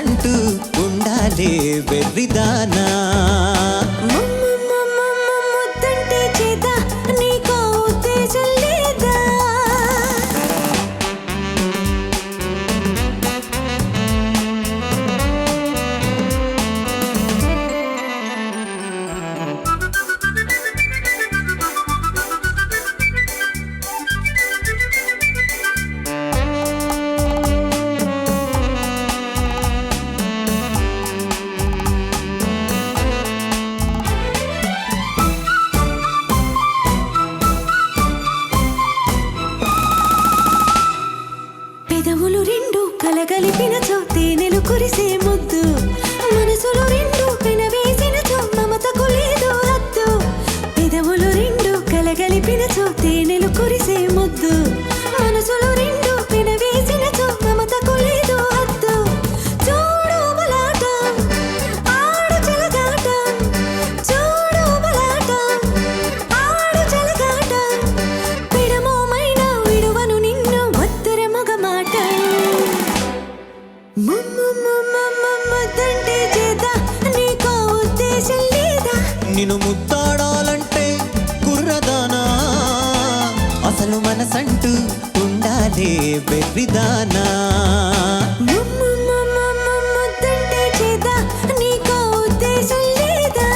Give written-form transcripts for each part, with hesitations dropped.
మనసంటూ ఉండాలే వెర్రిదానా. ముద్దంటే చేత నీకో ఉద్దేశం లేదా? పెదవులు రెండు కలగలిపినచో తేనెలు కురిసే ముద్దు, మనసులు రెండు పెనవేసినచో మమతకు లేదు హద్దు. పెదవులు రెండు కలగలిపినచో తేనెలు కురిసే ముద్దు, మనసులు రెండు పెనవేసినచో మమతకు లేదు హద్దు. చూడు బలాటం ఆడు చెలగాటం, చూడు బలాటం ఆడు చెలగాటం. పిడమోమైన విడువను నిన్ను వద్దర మగమాట. ముద్దంటే చేత నీకో ఉద్దేశం లేదా? నిన్ను ముద్దాడాలంటే కుర్రదానా, అసలు మనసంటూ ఉండాలే వెర్రిదానా. ముద్దంటే చేత నీకో ఉద్దేశం లేదా?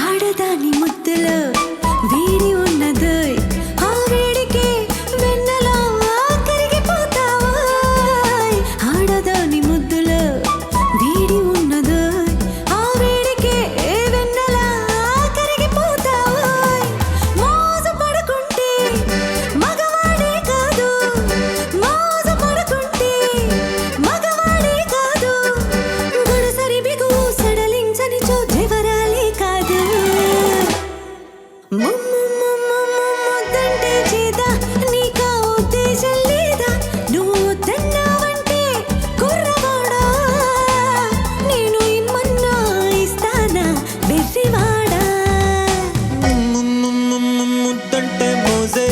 ఆడదాని ముద్దులో వేడి ఉన్నదోయ్, ఆ వేడికి వెన్నెలో కరిగిపోతావోయ్. ఆడదాని ముద్దులో వేడి ఉన్నదోయ్, ఆ వేడికి వెన్నెలా కరిగిపోతావోయ్. మోజు పడుకుంటే మగవాడే కాదు, మోజు పడుకుంటే మగవాడే కాదు. గుడిసరి బిగువు సడలించని చో జవరాలే కాదు. ముద్దంటే చేత నీకో ఉద్దేశం లేదా? నువ్వు వద్దన్నావంటే కుర్రవాడా, నేను ఇమ్మన్నా ఇస్తానా వెర్రివాడా. ముద్దంటే మోజే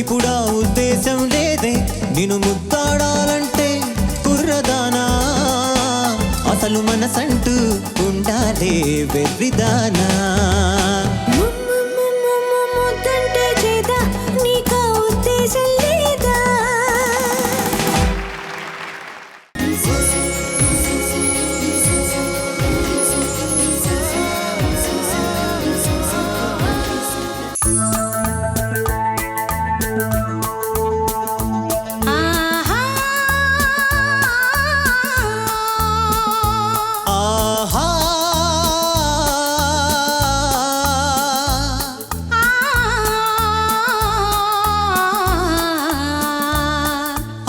ఇప్పుడా ఉద్దేశం లేదే. నిన్ను ముద్దాడాలంటే కుర్రదానా, అసలు మనసంటూ ఉండాలే వెర్రిదానా. ముద్దంటే చేత నీకో ఉద్దేశం లేదా? ఆహా ఆహా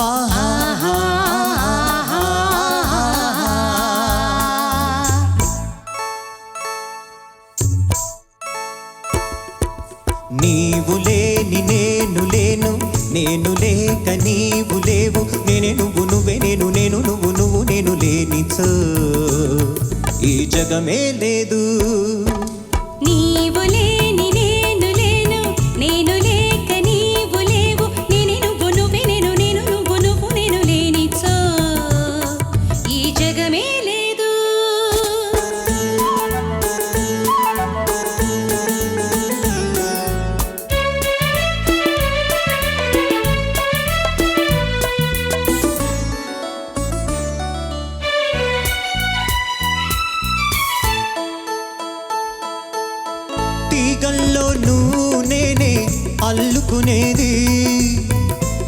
ఆహా నీవు లేని నేను లేను, నేను లేక నీవు లేవు. నేనే నువ్వు నువ్వే నేను, నేను నువ్వు నువ్వు నేను లేనిచో ఈ జగమే లేదు. నీవు లేని నేను లేను, నేను లేక నీవు లేవు. నేనే నువ్వు నువ్వే నేను, నేను నువ్వు నువ్వు నేను లేనిచో ఈ జగమే లేదు. తీగల్లో నువ్వు నేనే అల్లుకునేది,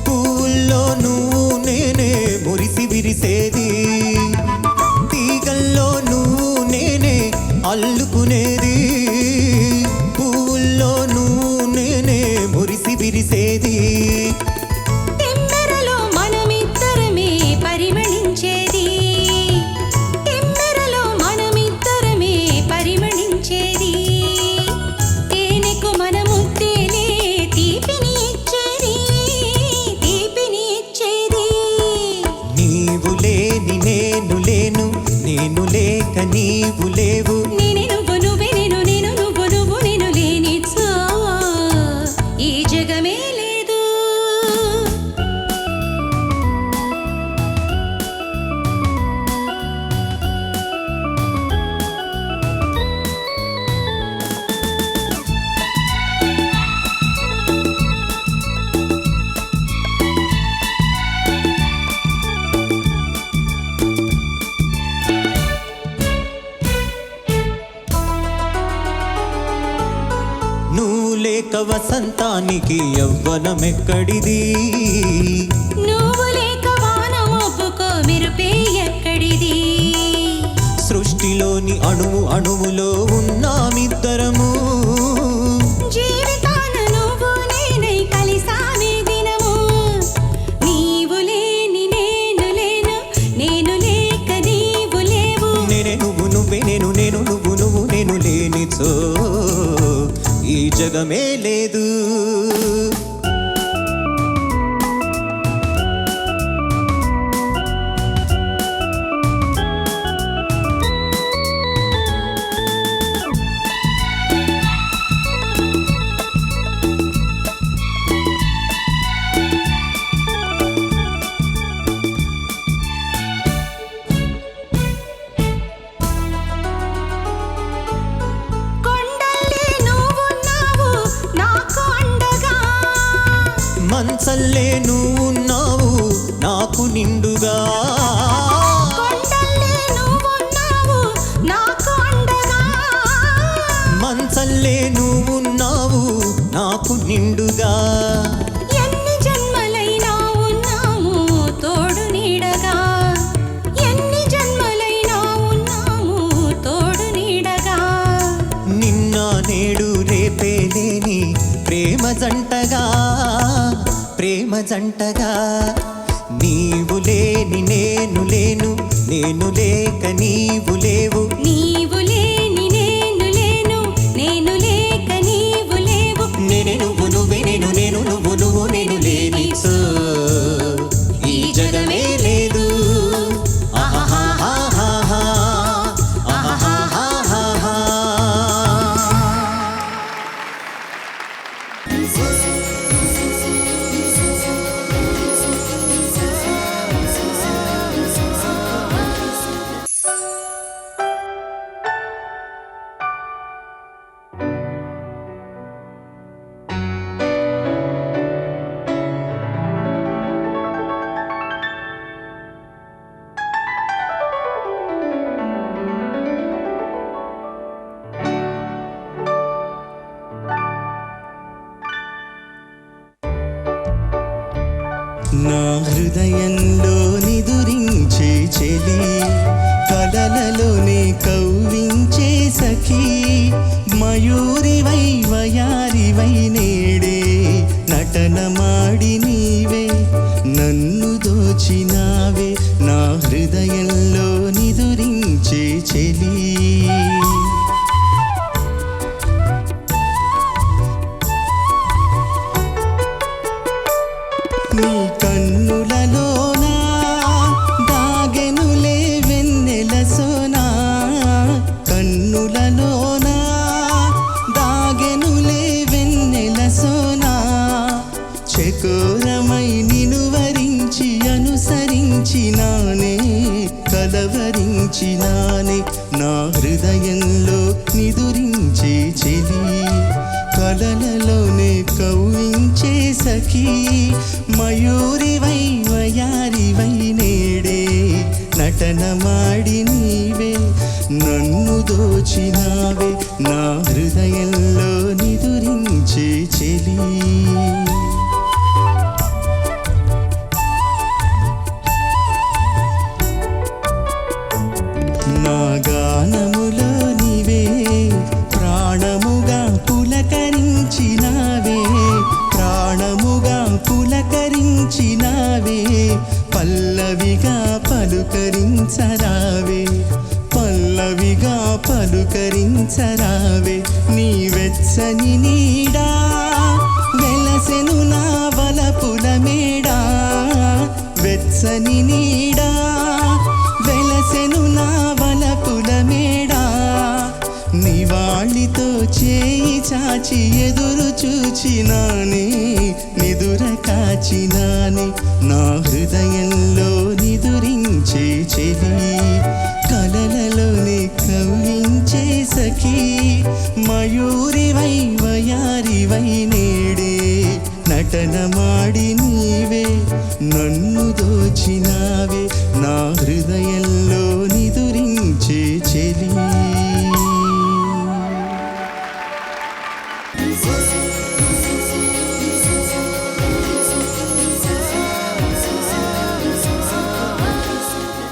పువ్వుల్లో నువ్వు నేనే మురిసి విరిసేది. తీగల్లో నువ్వు నేనే అల్లుకునేది, పువ్వుల్లో నువ్వు నేనే మురిసి విరిసేది. తెమ్మెరలో మనమిద్దరమే పరిమళించేది, తెమ్మెరలో మనమిద్దరమే పరిమళించేది. లేక వసంతానికి యవ్వనమెక్కడిది, నువ్వు లేక వాన మబ్బుకో మెరుపే ఎక్కడిది. సృష్టిలోని అణువు అణువులో ఉన్నామిద్దరము, జీవితాన నువ్వు నేనై కలిసామే దినము. నీవు లేని నేను లేను, నేను లేక నీవు లేవు. నేనే నువ్వు నువ్వే నేను, నేను నువ్వు నువ్వు నేను లేనిచో ఈ జగమే లేదు. కొండల్లే నువ్వున్నావు నాకు అండగా, మంచల్లే నువ్వున్నావు నాకు నిండుగా, కొండల్లే నువ్వున్నావు నాకు అండగా. మంచల్లే నువ్వున్నావు నాకు నిండుగా. ఎన్ని జన్మలైనా ఉన్నాము తోడు నీడగా, ఎన్ని జన్మలైనా ఉన్నాము తోడు నీడగా. నిన్న నేడు రేపే లేని ప్రేమ జంటగా, ప్రేమ జంటగా. నీవు లేని నేను లేను, నేను లేక నీవు లేవు. నీవు లేని నేను లేను, నేను లేక నీవు లేవు. నేనే నువ్వు నువ్వే నేను, నేను నువ్వు నువ్వు నేను లేనిచో ఈ జగమే లేదు. ఆహాహాహాహా, ఆహాహాహాహా. నా హృదయంలో నిదురించే చెలి, కలలలోనే కవ్వించే సఖీ. మయూరివై వయారివై నేడే నటనమాడి నీవే నన్ను దోచినావే. నా హృదయంలో నిదురించే చెలి. నీ కన్నులలోనా దాగెనులే వెన్నెల సోనా, కన్నులలోనా దాగెనులే వెన్నెల సోనా. చకోరమై నిను వరించి అనుసరించినానే, కలవరించినానే. నా హృదయంలో నిదురించే చెలి, కలలలోనే కవ్వించే సఖీ. మయూరివై వయారివై నేడే నటనమాడి నీవే నన్ను దోచినావే. నా హృదయంలో నిదురించే చెలి. నా గానములో నీవే ప్రాణముగా పులకరించినావే, ప్రాణముగా పులకరించినావే. పల్లవిగా పలుకరించరావే, పల్లవిగా పలుకరించరావే. నీ వెచ్చని నీడా వెలసెను నా వలపుల మేడా, వెచ్చని నీడా వెలసెను నా వలపుల మేడా. నివాళితో చేయి చాచి ఎదురు చూచినానే, నిదుర కాచినానే. నా హృదయంలో నిదురించే చెలి, కలలలోనే కవ్వించే సఖీ. మయూరివై వయారివై నేడే నటనమాడి నీవే నన్ను దోచినావే. నా హృదయం